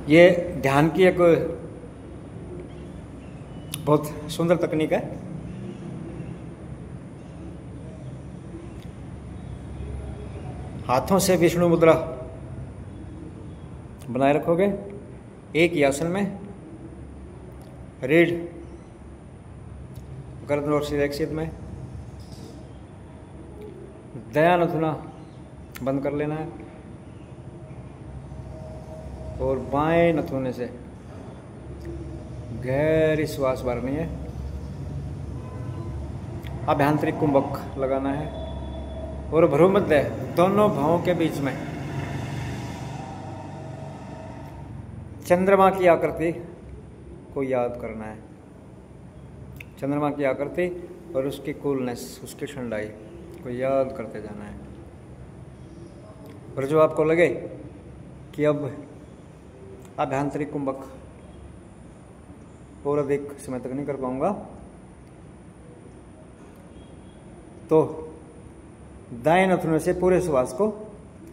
ये ध्यान की एक बहुत सुंदर तकनीक है। हाथों से विष्णु मुद्रा बनाए रखोगे एक ही आसन में, रीढ़ गर्दन और सिर एक सीध में, दया नथुना बंद कर लेना है और बाएं नथुने से गहरी श्वास भरनी है। आभ्यंतरिक कुंभक लगाना है और भ्रूमध्य दोनों भवों के बीच में चंद्रमा की आकृति को याद करना है। चंद्रमा की आकृति और उसकी कूलनेस, उसकी ठंडाई को याद करते जाना है। और जो आपको लगे कि अब आभ्यंतरिक कुंभक और अधिक समय तक नहीं कर पाऊंगा, तो दाएं नथुने से पूरे श्वास को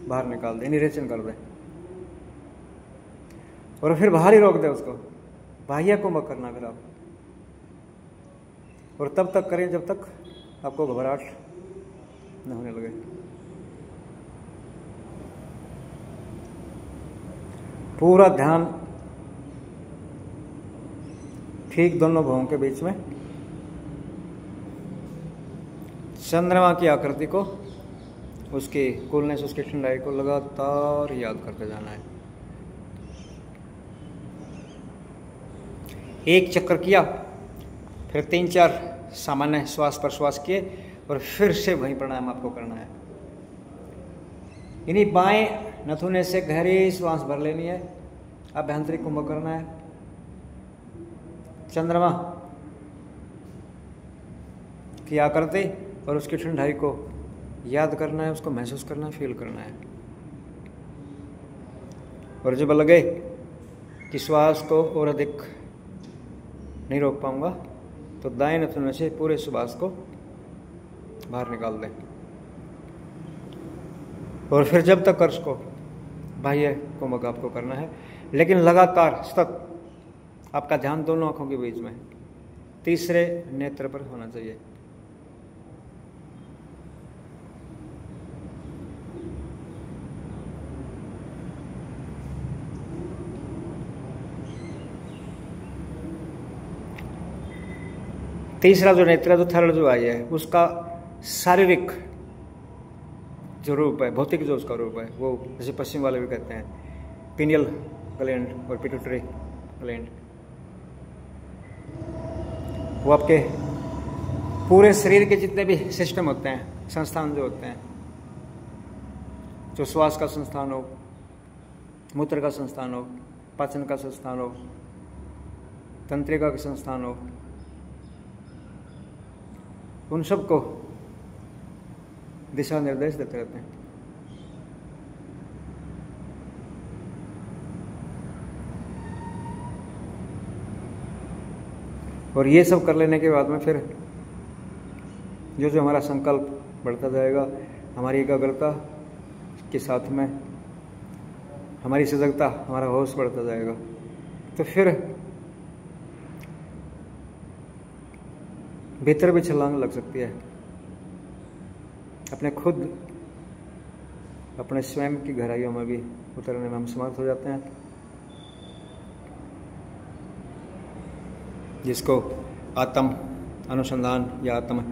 बाहर निकाल दे, निरेचन कर दे और फिर बाहर ही रोक दे उसको। बाह्य कुंभक करना फिर आप, और तब तक करें जब तक आपको घबराहट न होने लगे। पूरा ध्यान ठीक दोनों भवों के बीच में चंद्रमा की आकृति को, उसकी कूलनेस, उसकी ठंडाई को लगातार याद करते जाना है। एक चक्कर किया, फिर 3-4 सामान्य श्वास प्रश्वास किए और फिर से वही प्राणायाम आपको करना है। इन्हीं बाएं नथुने से गहरी श्वास भर लेनी है, आभ्यंतरिक कुंभक करना है। चंद्रमा की आकृति और उसकी ठंडाई को याद करना है, उसको महसूस करना है, फील करना है। और जब लगे कि श्वास को और अधिक नहीं रोक पाऊंगा, तो दाएं नथुने से पूरे श्वास को बाहर निकाल दें। और फिर जब तक कर्ष को बाह्य कुंभक आपको करना है, लेकिन लगातार सतत आपका ध्यान दोनों आंखों के बीच में तीसरे नेत्र पर होना चाहिए। तीसरा जो नेत्र, जो थर्ड जो आई है, उसका शारीरिक जो रूप है, भौतिक जो उसका रूप है, वो जैसे पश्चिम वाले भी कहते हैं पिनियल ग्लैंड और पिट्यूटरी ग्लैंड, वो आपके पूरे शरीर के जितने भी सिस्टम होते हैं, संस्थान जो होते हैं, जो श्वास का संस्थान हो, मूत्र का संस्थान हो, पाचन का संस्थान हो, तंत्रिका का संस्थान हो, उन सबको दिशा निर्देश देते रहते हैं। और ये सब कर लेने के बाद में फिर जो जो हमारा संकल्प बढ़ता जाएगा, हमारी एकाग्रता के साथ में हमारी सजगता, हमारा होश बढ़ता जाएगा, तो फिर भीतर भी छलांग लग सकती है। अपने खुद, अपने स्वयं की गहराइयों में भी उतरने में हम समर्थ हो जाते हैं, जिसको आत्म अनुसंधान या आत्म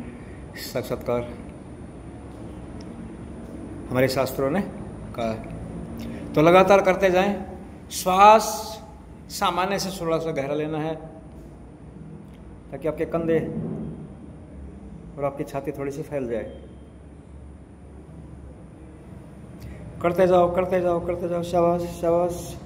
साक्षात्कार हमारे शास्त्रों ने कहा है। तो लगातार करते जाएं। श्वास सामान्य से थोड़ा सा गहरा लेना है, ताकि आपके कंधे और आपकी छाती थोड़ी सी फैल जाए। करते जाओ, करते जाओ, करते जाओ। शाबाश, शाबाश।